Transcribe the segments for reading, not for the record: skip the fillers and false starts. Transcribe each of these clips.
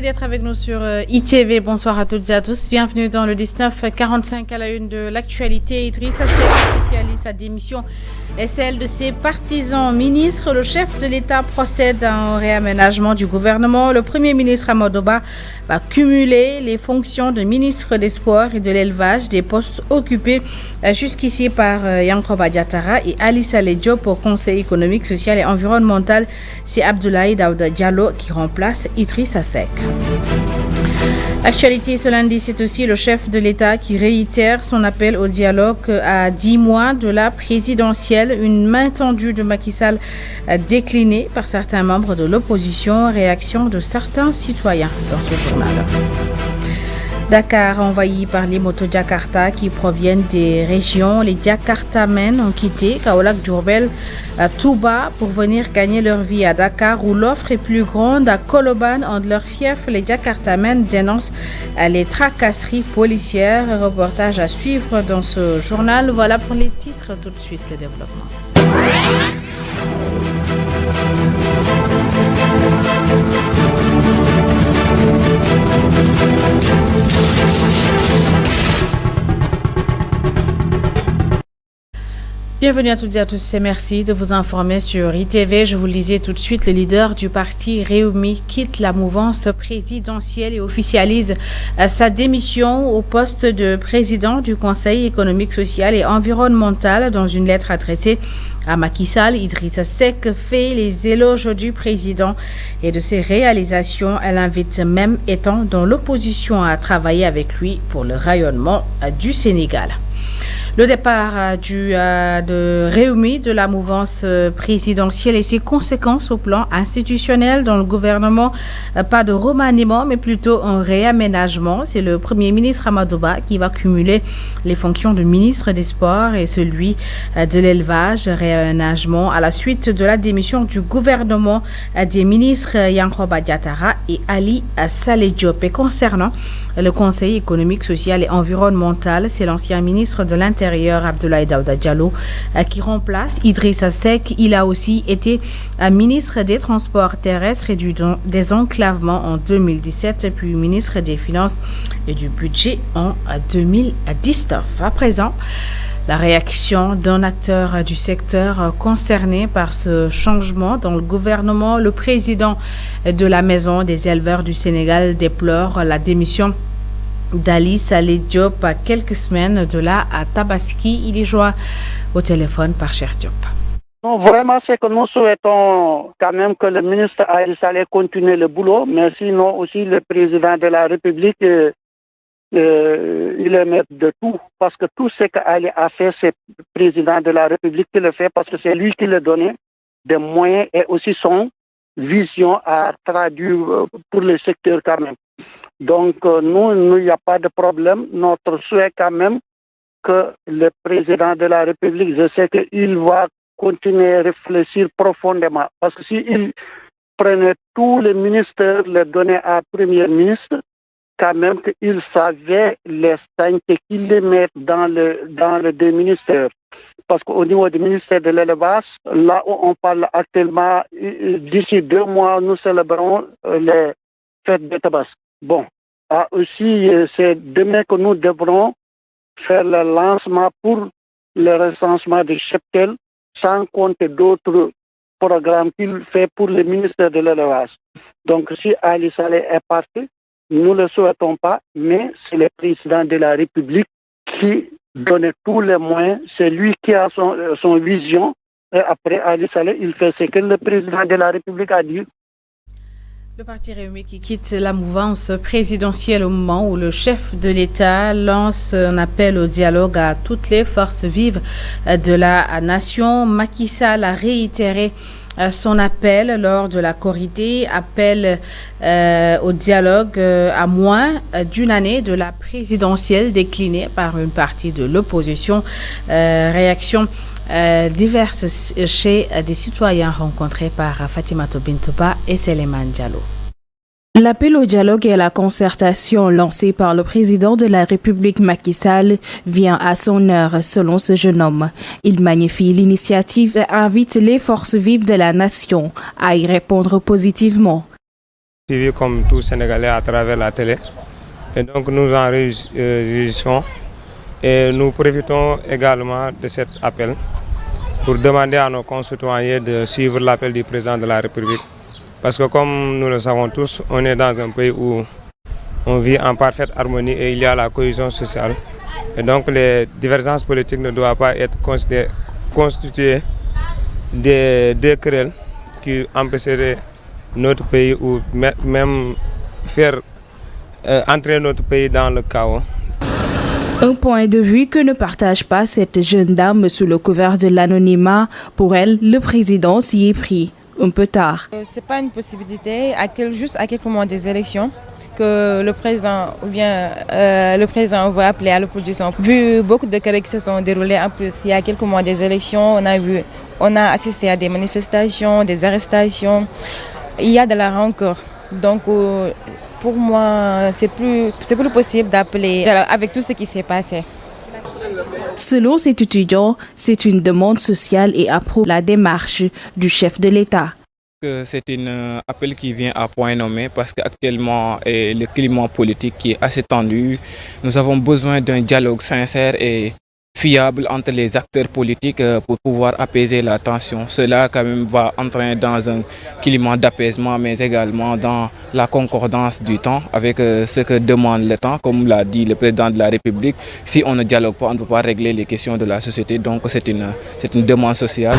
Merci d'être avec nous sur ITV. Bonsoir à toutes et à tous. Bienvenue dans le 1945 à la une de l'actualité. Idrissa Seck officialise sa démission et celle de ses partisans ministres. Le chef de l'État procède à un réaménagement du gouvernement. Le Premier ministre Amadou Ba va cumuler les fonctions de ministre des Sports et de l'Élevage, des postes occupés jusqu'ici par Yankoba Diatara et Ali Saleh Diop au Conseil économique, social et environnemental. C'est Abdoulaye Daouda Diallo qui remplace Idrissa Seck. Actualité ce lundi, c'est aussi le chef de l'État qui réitère son appel au dialogue à 10 mois de la présidentielle. Une main tendue de Macky Sall déclinée par certains membres de l'opposition. Réaction de certains citoyens dans ce journal. Dakar envahi par les motos Jakarta qui proviennent des régions. Les Jakartamens ont quitté Kaolack, Diourbel, Touba pour venir gagner leur vie à Dakar où l'offre est plus grande. À Colobane, en leur fief, les Jakartamens dénoncent les tracasseries policières. Reportage à suivre dans ce journal. Voilà pour les titres. Tout de suite, le développement. Bienvenue à toutes et à tous et merci de vous informer sur ITV. Je vous le disais tout de suite, le leader du parti Réumi quitte la mouvance présidentielle et officialise sa démission au poste de président du Conseil économique, social et environnemental. Dans une lettre adressée à Macky Sall, Idrissa Seck fait les éloges du président et de ses réalisations. Elle invite même étant dans l'opposition à travailler avec lui pour le rayonnement du Sénégal. Le départ de Réumi de la mouvance présidentielle et ses conséquences au plan institutionnel dans le gouvernement, pas de remaniement mais plutôt un réaménagement. C'est le Premier ministre Amadou Ba qui va cumuler les fonctions de ministre des Sports et celui de l'Élevage. Réaménagement à la suite de la démission du gouvernement des ministres Yankoba Diatara et Ali Saleh Diop. Et concernant le Conseil économique, social et environnemental, c'est l'ancien ministre de l'Intérieur Abdoulaye Daouda Diallo qui remplace Idrissa Seck. Il a aussi été ministre des Transports terrestres et du désenclavement en 2017, puis ministre des Finances et du Budget en 2019. À présent, la réaction d'un acteur du secteur concerné par ce changement dans le gouvernement. Le président de la Maison des éleveurs du Sénégal déplore la démission d'Ali Saleh Diop à quelques semaines de là à Tabaski. Il est joint au téléphone par Cheikh Diop. Non, vraiment, c'est que nous souhaitons quand même que le ministre Ali Saleh continue le boulot, mais sinon aussi le président de la République, il est maître de tout, parce que tout ce qu'Ali a fait, c'est le président de la République qui le fait, parce que c'est lui qui le donnait des moyens et aussi son vision à traduire pour le secteur quand même. Donc, nous, il n'y a pas de problème. Notre souhait quand même que le président de la République, je sais qu'il va continuer à réfléchir profondément, parce que s'il prenait tous les ministères, les donnait à Premier ministre, quand même qu'il savait les saintetés qu'il les met dans le deux ministères. Parce qu'au niveau du ministère de l'Élevage, là où on parle actuellement, d'ici 2 mois, nous célébrons les fêtes de Tabaski. Bon, aussi, c'est demain que nous devrons faire le lancement pour le recensement du cheptel, sans compter d'autres programmes qu'il fait pour le ministère de l'Élevage. Donc, si Ali Saleh est parti, nous ne le souhaitons pas, mais c'est le président de la République qui donne tous les moyens. C'est lui qui a son vision. Et après Ali Saleh, il fait ce que le président de la République a dit. Le parti Réumi qui quitte la mouvance présidentielle au moment où le chef de l'État lance un appel au dialogue à toutes les forces vives de la nation. Macky Sall a réitéré son appel lors de la Corité, appel au dialogue à moins d'une année de la présidentielle déclinée par une partie de l'opposition. Réaction diverses chez des citoyens rencontrés par Fatimatou Bintouba et Seleman Diallo. L'appel au dialogue et à la concertation lancé par le président de la République Macky Sall vient à son heure, selon ce jeune homme. Il magnifie l'initiative et invite les forces vives de la nation à y répondre positivement. suivi comme tout Sénégalais à travers la télé. Et donc nous en réjouissons et nous profitons également de cet appel pour demander à nos concitoyens de suivre l'appel du président de la République. Parce que comme nous le savons tous, on est dans un pays où on vit en parfaite harmonie et il y a la cohésion sociale. Et donc les divergences politiques ne doivent pas être constituées des querelles qui empêcheraient notre pays ou même faire entrer notre pays dans le chaos. Un point de vue que ne partage pas cette jeune dame sous le couvert de l'anonymat. Pour elle, le président s'y est pris un peu tard. C'est pas une possibilité, juste à quelques mois des élections, que le président le président va appeler à l'opposition. Vu beaucoup de cas qui se sont déroulés en plus, il y a quelques mois des élections, on a assisté à des manifestations, des arrestations. Il y a de la rancœur. Donc pour moi, c'est plus possible d'appeler avec tout ce qui s'est passé. Selon cet étudiant, c'est une demande sociale et approuve la démarche du chef de l'État. C'est un appel qui vient à point nommé parce qu'actuellement le climat politique qui est assez tendu. Nous avons besoin d'un dialogue sincère et fiable entre les acteurs politiques pour pouvoir apaiser la tension. Cela quand même va entrer dans un climat d'apaisement mais également dans la concordance du temps avec ce que demande le temps. Comme l'a dit le président de la République, si on ne dialogue pas, on ne peut pas régler les questions de la société. Donc c'est une demande sociale.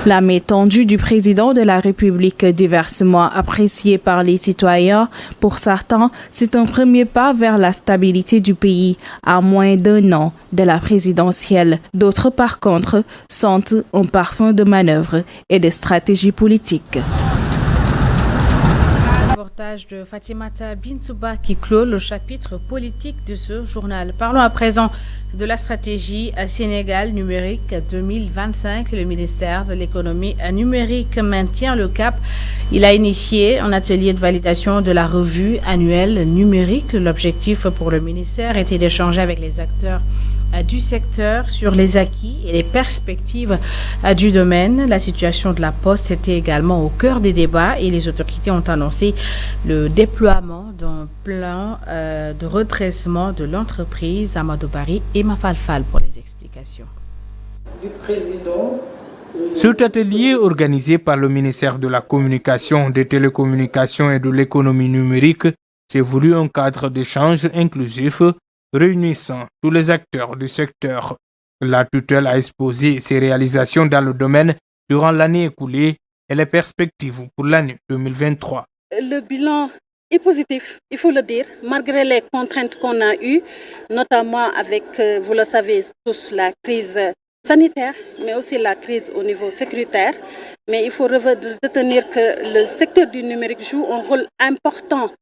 La main tendue du président de la République, diversement appréciée par les citoyens, pour certains, c'est un premier pas vers la stabilité du pays à moins d'1 an de la présidentielle. D'autres, par contre, sentent un parfum de manœuvre et de stratégie politique. Reportage de Fatimata Binsouba qui clôt le chapitre politique de ce journal. Parlons à présent de la stratégie Sénégal numérique 2025. Le ministère de l'économie numérique maintient le cap. Il a initié un atelier de validation de la revue annuelle numérique. L'objectif pour le ministère était d'échanger avec les acteurs du secteur sur les acquis et les perspectives du domaine. La situation de la Poste était également au cœur des débats et les autorités ont annoncé le déploiement d'un plan de redressement de l'entreprise. Amadou Bari et Mafalfal pour les explications. Du président. Cet atelier organisé par le ministère de la Communication, des Télécommunications et de l'économie numérique s'est voulu un cadre d'échange inclusif réunissant tous les acteurs du secteur. La tutelle a exposé ses réalisations dans le domaine durant l'année écoulée et les perspectives pour l'année 2023. Le bilan est positif, il faut le dire, malgré les contraintes qu'on a eues, notamment avec, vous le savez tous, la crise sanitaire, mais aussi la crise au niveau sécuritaire. Mais il faut retenir que le secteur du numérique joue un rôle important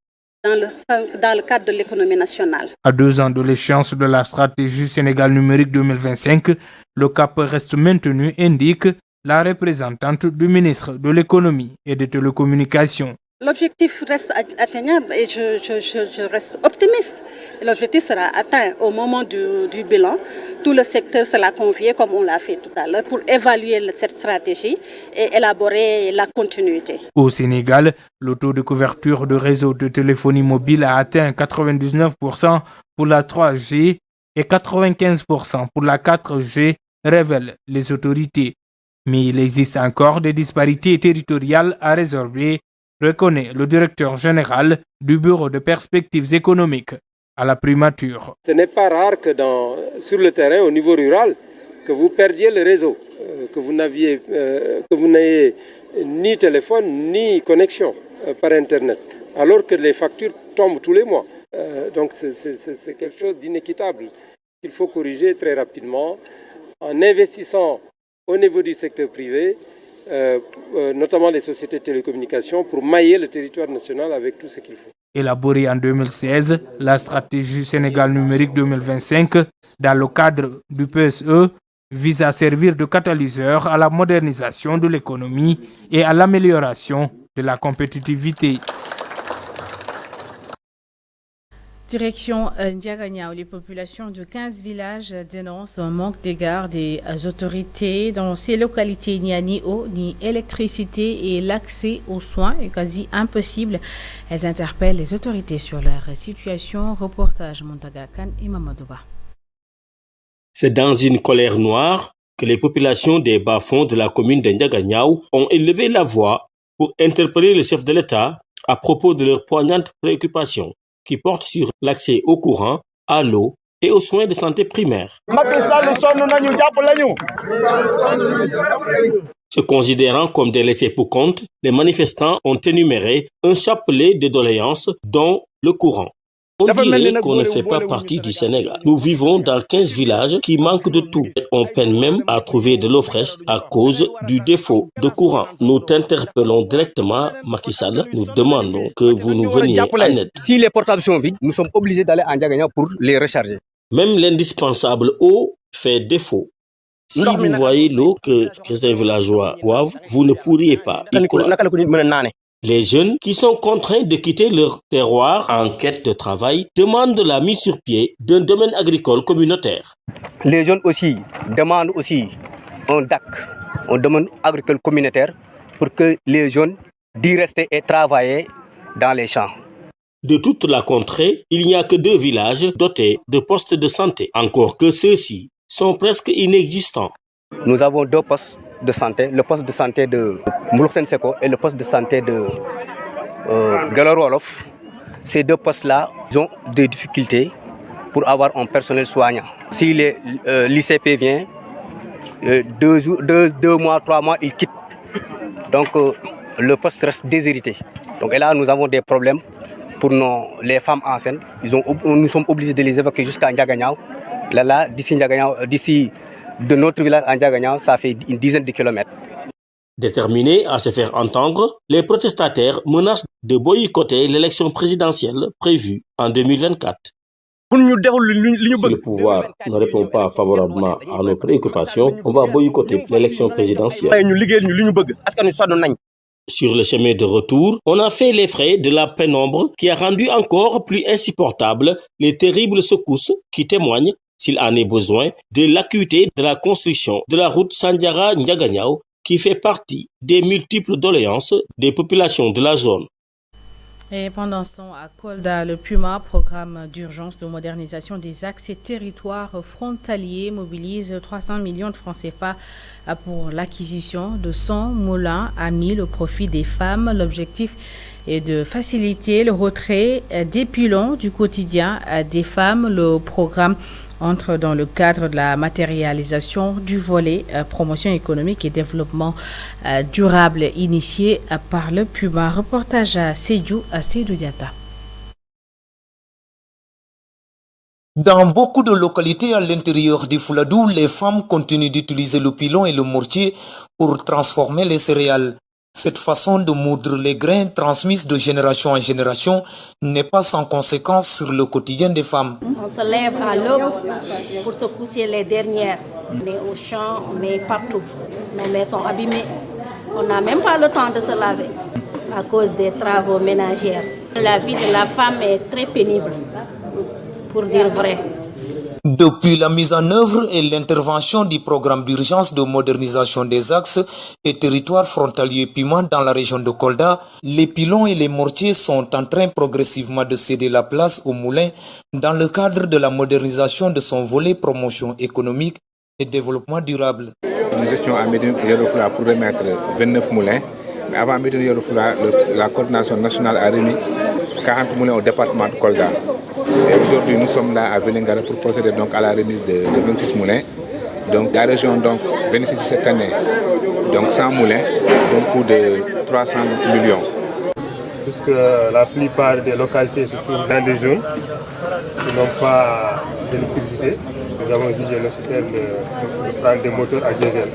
dans le cadre de l'économie nationale. À 2 ans de l'échéance de la stratégie Sénégal numérique 2025, le cap reste maintenu, indique la représentante du ministre de l'économie et des télécommunications. L'objectif reste atteignable et je reste optimiste. L'objectif sera atteint au moment du bilan. Tout le secteur sera convié, comme on l'a fait tout à l'heure, pour évaluer cette stratégie et élaborer la continuité. Au Sénégal, le taux de couverture de réseau de téléphonie mobile a atteint 99% pour la 3G et 95% pour la 4G, révèlent les autorités. Mais il existe encore des disparités territoriales à résorber, reconnaît le directeur général du Bureau de perspectives économiques à la primature. Ce n'est pas rare que sur le terrain, au niveau rural, que vous perdiez le réseau, que vous n'ayez ni téléphone ni connexion par Internet, alors que les factures tombent tous les mois. Donc c'est quelque chose d'inéquitable qu'il faut corriger très rapidement en investissant au niveau du secteur privé, notamment les sociétés de télécommunications, pour mailler le territoire national avec tout ce qu'il faut. Élaborée en 2016, la stratégie Sénégal numérique 2025, dans le cadre du PSE, vise à servir de catalyseur à la modernisation de l'économie et à l'amélioration de la compétitivité. Direction Ndiagana, où les populations de 15 villages dénoncent un manque d'égard des autorités. Dans ces localités, il n'y a ni eau, ni électricité et l'accès aux soins est quasi impossible. Elles interpellent les autorités sur leur situation. Reportage Montagakan et Mamadouba. C'est dans une colère noire que les populations des bas-fonds de la commune d'Ndiaganyao ont élevé la voix pour interpeller le chef de l'État à propos de leurs poignantes préoccupations qui portent sur l'accès au courant, à l'eau et aux soins de santé primaires. Se considérant comme des laissés-pour-compte, les manifestants ont énuméré un chapelet de doléances dont le courant. On dirait qu'on ne fait pas partie du Sénégal. Nous vivons dans 15 villages qui manquent de tout. On peine même à trouver de l'eau fraîche à cause du défaut de courant. Nous t'interpellons directement, Macky Sall. Nous demandons que vous nous veniez en aide. Si les portables sont vides, nous sommes obligés d'aller à Ndiagana pour les recharger. Même l'indispensable eau fait défaut. Si vous voyez l'eau que ces villageois boivent, vous ne pourriez pas y croire. Les jeunes qui sont contraints de quitter leur terroir en quête de travail demandent la mise sur pied d'un domaine agricole communautaire. Les jeunes aussi demandent un DAC, un domaine agricole communautaire, pour que les jeunes d'y rester et travailler dans les champs. De toute la contrée, il n'y a que 2 villages dotés de postes de santé, encore que ceux-ci sont presque inexistants. Nous avons 2 postes de santé, le poste de santé de Mouloukten Seko et le poste de santé de Galorolof. Ces 2 postes-là ont des difficultés pour avoir un personnel soignant. Si l'ICP vient, 2 mois, 3 mois, il quitte. Donc le poste reste déshérité. Donc et là, nous avons des problèmes pour les femmes enceintes. Nous sommes obligés de les évacuer jusqu'à Ndiaganyao. Là, d'ici de notre village à Ndiaganyao, ça fait une dizaine de kilomètres. Déterminés à se faire entendre, les protestataires menacent de boycotter l'élection présidentielle prévue en 2024. Si le pouvoir ne répond pas favorablement à nos préoccupations, on va boycotter l'élection présidentielle. Sur le chemin de retour, on a fait les frais de la pénombre qui a rendu encore plus insupportable les terribles secousses qui témoignent, s'il en est besoin, de l'acuité de la construction de la route Sandiara-Ndiaganyao qui fait partie des multiples doléances des populations de la zone. Et pendant ce temps, à Kolda, le PUMA, programme d'urgence de modernisation des axes et territoires frontaliers, mobilise 300 millions de francs CFA pour l'acquisition de 100 moulins à 1000 au profit des femmes. L'objectif est de faciliter le retrait des pylons du quotidien des femmes. Le programme entre dans le cadre de la matérialisation du volet promotion économique et développement durable initié par le PUMA. Reportage à Seydou Diata. Dans beaucoup de localités à l'intérieur du Fouladou, les femmes continuent d'utiliser le pilon et le mortier pour transformer les céréales. Cette façon de moudre les grains transmise de génération en génération n'est pas sans conséquence sur le quotidien des femmes. On se lève à l'aube pour se pousser les dernières. On est au champ, on est partout. Nos mains sont abîmées. On n'a même pas le temps de se laver à cause des travaux ménagers. La vie de la femme est très pénible, pour dire vrai. Depuis la mise en œuvre et l'intervention du programme d'urgence de modernisation des axes et territoires frontaliers PUMA dans la région de Kolda, les pylons et les mortiers sont en train progressivement de céder la place aux moulins dans le cadre de la modernisation de son volet promotion économique et développement durable. Nous étions à Médine Yoro-Fula pour remettre 29 moulins, mais avant Médine Yoro-Fula, la coordination nationale a remis 40 moulins au département de Kolda. Et aujourd'hui, nous sommes là à Vélingara pour procéder donc à la remise de 26 moulins. Donc la région donc, bénéficie cette année donc 100 moulins d'un coût de 300 millions. Puisque la plupart des localités se trouvent dans des zones qui n'ont pas d'électricité, nous avons jugé nécessaire de prendre des moteurs à diesel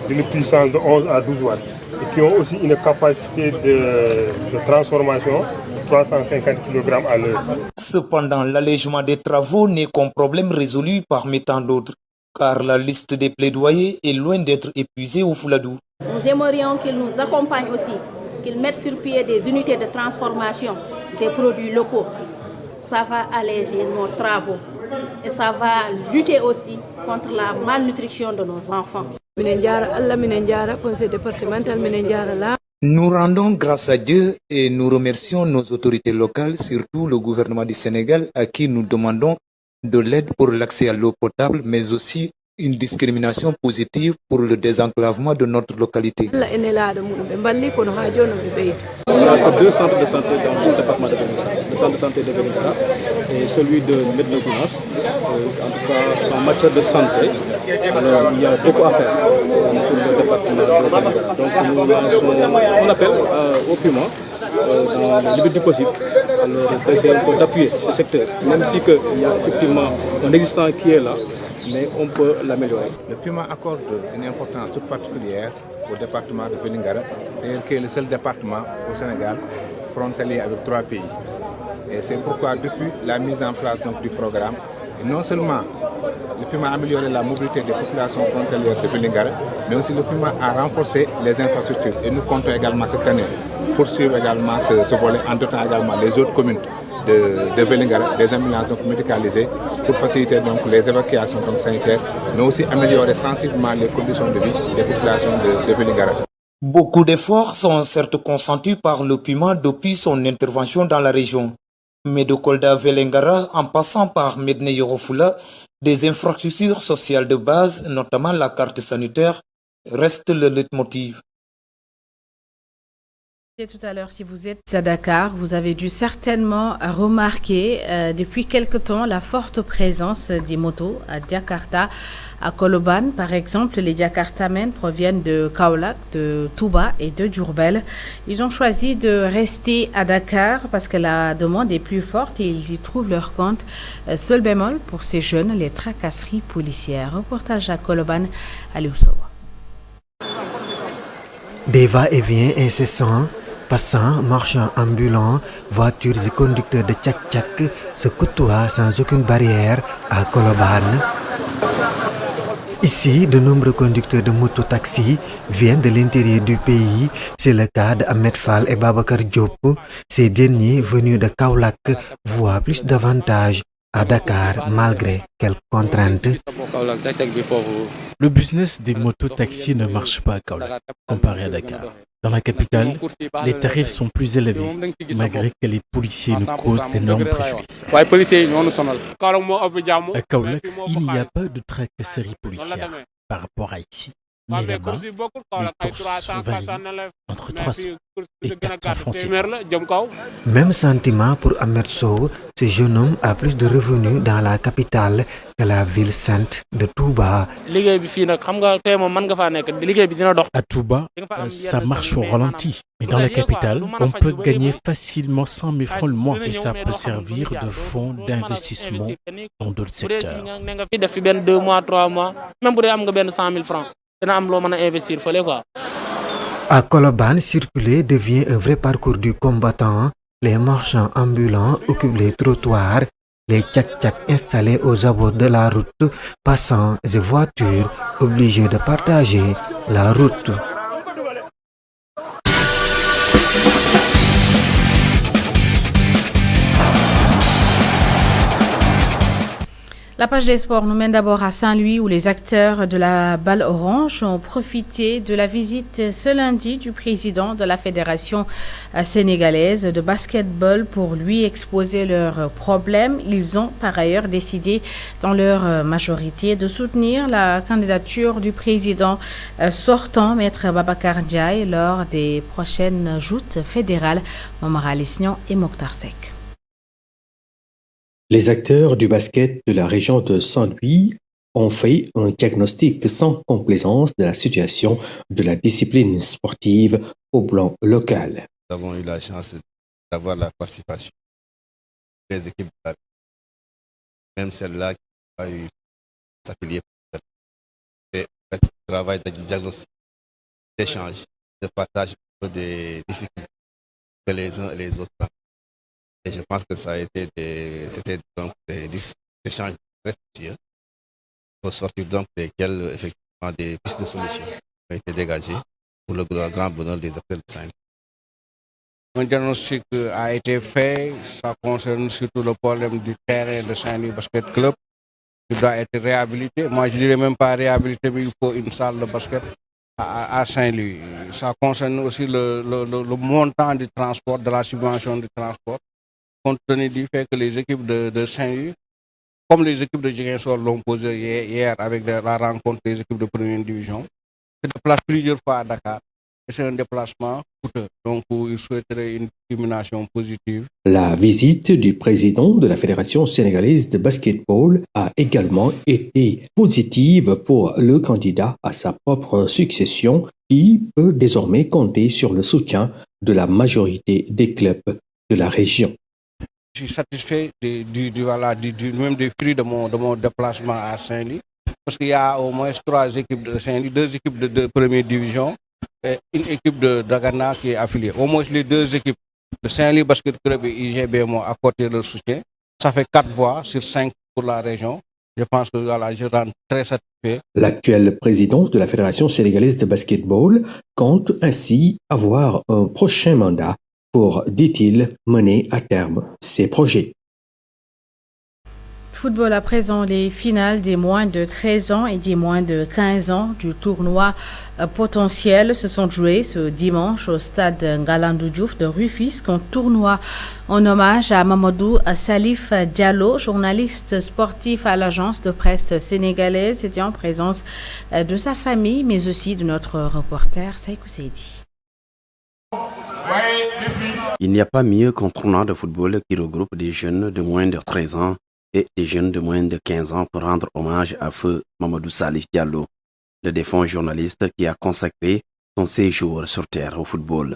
d'une puissance de 11 à 12 watts et qui ont aussi une capacité de transformation 350 kg à l'heure. Cependant, l'allègement des travaux n'est qu'un problème résolu parmi tant d'autres, car la liste des plaidoyers est loin d'être épuisée au Fouladou. Nous aimerions qu'ils nous accompagnent aussi, qu'ils mettent sur pied des unités de transformation des produits locaux. ça va alléger nos travaux et ça va lutter aussi contre la malnutrition de nos enfants. Nous rendons grâce à Dieu et nous remercions nos autorités locales, surtout le gouvernement du Sénégal, à qui nous demandons de l'aide pour l'accès à l'eau potable, mais aussi une discrimination positive pour le désenclavement de notre localité. On n'a que 2 centres de santé dans tout le département de Vélingara. Le centre de santé de Vélingara et celui de Médina Gounass. En tout cas, en matière de santé, il y a beaucoup à faire pour le département de Vélingara. Donc on appelle au PUMA, dans les limites du possible, d'essayer d'appuyer ce secteur, même si il y a effectivement un existant qui est là, mais on peut l'améliorer. Le PUMA accorde une importance toute particulière au département de Vélingara, d'ailleurs qui est le seul département au Sénégal frontalier avec 3 pays. Et c'est pourquoi depuis la mise en place donc, du programme, non seulement le PUMA a amélioré la mobilité des populations frontalières de Vélingara, mais aussi le PUMA a renforcé les infrastructures. Et nous comptons également cette année poursuivre également ce volet en dotant également les autres communes de Vélingara, des ambulances donc médicalisées pour faciliter donc les évacuations donc sanitaires, mais aussi améliorer sensiblement les conditions de vie des populations de Vélingara. Beaucoup d'efforts sont certes consentis par le PUMA depuis son intervention dans la région. Mais de Kolda à Vélingara, en passant par Médina Yoro Fula, des infrastructures sociales de base, notamment la carte sanitaire, restent le leitmotiv. Et tout à l'heure, si vous êtes à Dakar, vous avez dû certainement remarquer depuis quelque temps la forte présence des motos à Jakarta. À Koloban, par exemple, les Jakartamens proviennent de Kaolack, de Touba et de Diourbel. Ils ont choisi de rester à Dakar parce que la demande est plus forte et ils y trouvent leur compte. Seul bémol pour ces jeunes, les tracasseries policières. Reportage à Koloban, à Liusowa. Des va-et-vient incessants, passants, marchands ambulants, voitures et conducteurs de tchak-tchak se côtoient sans aucune barrière à Koloban. Ici, de nombreux conducteurs de moto-taxi viennent de l'intérieur du pays. C'est le cas d'Ahmed Fall et Babakar Diop. Ces derniers, venus de Kaolack, voient plus d'avantages à Dakar malgré quelques contraintes. Le business des motos-taxis ne marche pas à Kaolack, comparé à Dakar. Dans la capitale, les tarifs sont plus élevés, malgré que les policiers nous causent d'énormes préjudices. À Kaolack, il n'y a pas de tracasserie policière par rapport à ici. Mais là-bas, les courses varient entre 300 et 400 francs CFA. Même sentiment pour Ahmed Sow, ce jeune homme a plus de revenus dans la capitale que la ville sainte de Touba. À Touba, ça marche au ralenti. Mais dans la capitale, on peut gagner facilement 100 000 francs le mois et ça peut servir de fonds d'investissement dans d'autres secteurs. À Koloban, circuler devient un vrai parcours du combattant. Les marchands ambulants occupent les trottoirs, les tchak-tchak installés aux abords de la route, passants et voitures obligés de partager la route. La page des sports nous mène d'abord à Saint-Louis où les acteurs de la balle orange ont profité de la visite ce lundi du président de la Fédération sénégalaise de basketball pour lui exposer leurs problèmes. Ils ont par ailleurs décidé dans leur majorité de soutenir la candidature du président sortant, Maître Babacar Ndiaye, lors des prochaines joutes fédérales. Momar Lisnian et Mokhtar Sek. Les acteurs du basket de la région de Saint-Louis ont fait un diagnostic sans complaisance de la situation de la discipline sportive au plan local. Nous avons eu la chance d'avoir la participation des équipes, même celles-là qui n'ont pas eu s'affilier. Et le travail de diagnostic, d'échange, de partage des difficultés que les uns et les autres. Et je pense que c'était donc des échanges très fructueux, au sortir donc desquels effectivement des pistes de solutions ont été dégagées pour le grand bonheur des acteurs de Saint-Louis. Un diagnostic a été fait, ça concerne surtout le problème du terrain de Saint-Louis Basket Club qui doit être réhabilité. Moi, je dirais même pas réhabilité, mais il faut une salle de basket à Saint-Louis. Ça concerne aussi le montant du transport, de la subvention du transport, compte tenu du fait que les équipes de Saint-Louis, comme les équipes de Ziguinchor l'ont posé hier avec la rencontre des équipes de première division, se déplacent plusieurs fois à Dakar. Et c'est un déplacement coûteux. Donc, il souhaiterait une discrimination positive. La visite du président de la Fédération sénégalaise de basketball a également été positive pour le candidat à sa propre succession qui peut désormais compter sur le soutien de la majorité des clubs de la région. Je suis satisfait même des fruits de mon déplacement à Saint-Louis parce qu'il y a au moins 3 équipes de Saint-Louis, 2 équipes de première division et une équipe de Dagana qui est affiliée. Au moins les 2 équipes de Saint-Louis Basket Club et IGB m'ont apporté leur soutien. Ça fait 4 voix sur 5 pour la région. Je pense que je rends très satisfait. L'actuel président de la Fédération sénégalaise de basketball compte ainsi avoir un prochain mandat pour, dit-il, mener à terme ses projets. Football à présent, les finales des moins de 13 ans et des moins de 15 ans du tournoi potentiel se sont jouées ce dimanche au stade Ngalandou Diouf de Rufisque, un tournoi en hommage à Mamadou Salif Diallo, journaliste sportif à l'agence de presse sénégalaise. C'était en présence de sa famille, mais aussi de notre reporter Saïkou Seydi. Il n'y a pas mieux qu'un tournoi de football qui regroupe des jeunes de moins de 13 ans et des jeunes de moins de 15 ans pour rendre hommage à feu Mamadou Salif Diallo, le défunt journaliste qui a consacré son séjour sur terre au football.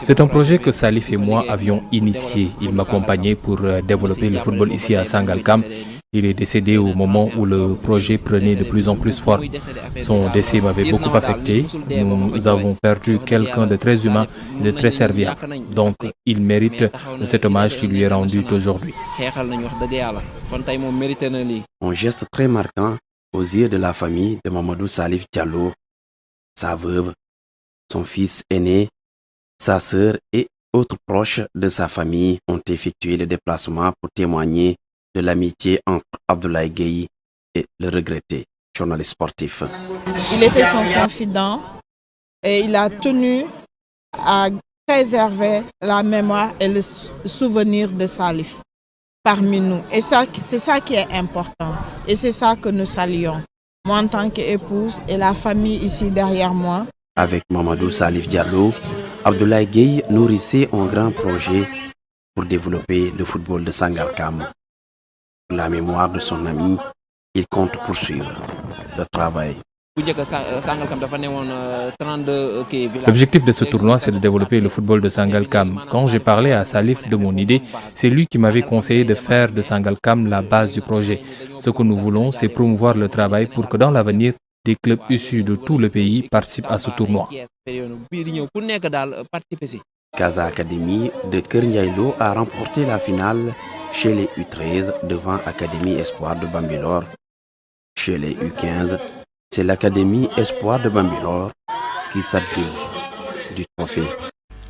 C'est un projet que Salif et moi avions initié. Il m'accompagnait pour développer le football ici à Sangalkam. Il est décédé au moment où le projet prenait de plus en plus forme. Son décès m'avait beaucoup affecté. Nous avons perdu quelqu'un de très humain et de très serviable. Donc, il mérite cet hommage qui lui est rendu aujourd'hui. Un geste très marquant aux yeux de la famille de Mamadou Salif Diallo, sa veuve, son fils aîné, sa sœur et autres proches de sa famille ont effectué le déplacement pour témoigner de l'amitié entre Abdoulaye Gueye et le regretté journaliste sportif. Il était son confident et il a tenu à préserver la mémoire et le souvenir de Salif parmi nous. Et c'est ça qui est important et c'est ça que nous saluons. Moi en tant qu'épouse et la famille ici derrière moi. Avec Mamadou Salif Diallo, Abdoulaye Gueye nourrissait un grand projet pour développer le football de Sangalkam. Pour la mémoire de son ami, il compte poursuivre le travail. L'objectif de ce tournoi, c'est de développer le football de Sangalkam. Quand j'ai parlé à Salif de mon idée, c'est lui qui m'avait conseillé de faire de Sangalkam la base du projet. Ce que nous voulons, c'est promouvoir le travail pour que dans l'avenir, des clubs issus de tout le pays participent à ce tournoi. Casa Academy de Kernyaïlo a remporté la finale chez les U13 devant Académie Espoir de Bambilor. Chez les U15, c'est l'Académie Espoir de Bambilor qui s'adjure du trophée.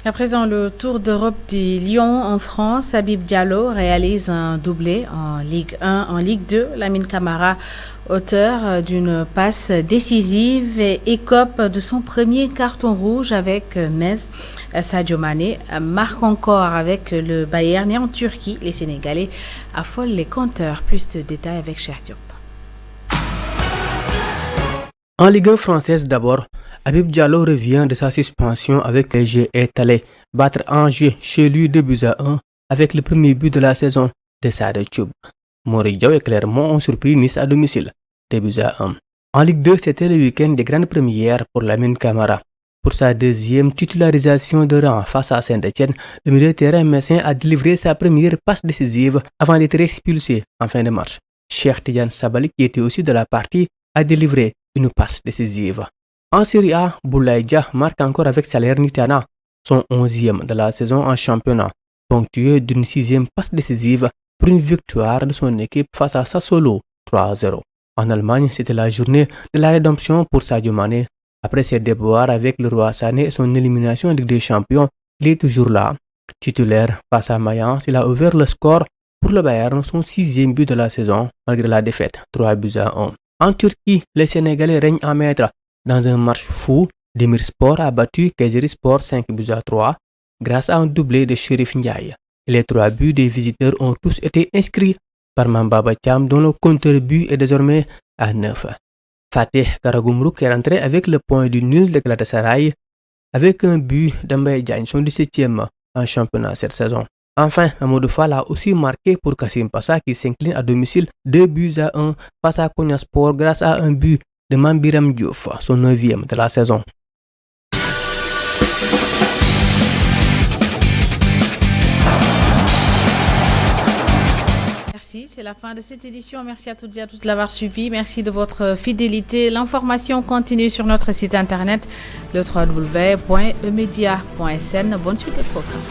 À présent, le Tour d'Europe des Lions en France, Habib Diallo réalise un doublé en Ligue 1, en Ligue 2. Lamine Camara, auteur d'une passe décisive, et écope de son premier carton rouge avec Metz. Sadio Mané marque encore avec le Bayern et en Turquie. Les Sénégalais affolent les compteurs. Plus de détails avec Cheikh Diop. En Ligue 1 française d'abord, Habib Diallo revient de sa suspension avec le PSG étalé, battre Angers chez lui 2-1 avec le premier but de la saison de Sada Thioub. Mory Diaw et Clermont ont surpris Nice à domicile, 2-1. En Ligue 2, c'était le week-end des grandes premières pour Lamine Camara. Pour sa deuxième titularisation de rang face à Saint-Etienne, le milieu de terrain messin a délivré sa première passe décisive avant d'être expulsé en fin de match. Cheikh Tidiane Sabali, qui était aussi de la partie, a délivré une passe décisive. En Serie A, Boulaye Dia marque encore avec Salernitana, son 11e de la saison en championnat, ponctué d'une 6e passe décisive pour une victoire de son équipe face à Sassuolo 3-0. En Allemagne, c'était la journée de la rédemption pour Sadio Mané. Après ses déboires avec le Roi Sané et son élimination en Ligue des Champions, il est toujours là. Titulaire face à Mayence, il a ouvert le score pour le Bayern, son 6e but de la saison, malgré la défaite, 3-1. En Turquie, les Sénégalais règnent en maître. Dans un match fou, Demirspor a battu Kayserispor 5-3 grâce à un doublé de Chérif Ndiaye. Et les 3 buts des visiteurs ont tous été inscrits par Mambaba Thiam, dont le compteur but est désormais à 9. Fatih Karagumruk est rentré avec le point du nul de Galatasaray avec un but d'Ambaye Diagne, son 17e en championnat cette saison. Enfin, Mamadou Fall a aussi marqué pour Kassim Passa qui s'incline à domicile 2-1 face à Konyaspor grâce à un but de Mambiram Diouf, son 9e de la saison. Merci, c'est la fin de cette édition. Merci à toutes et à tous de l'avoir suivi. Merci de votre fidélité. L'information continue sur notre site internet, le www.emedia.sn. Bonne suite des programmes.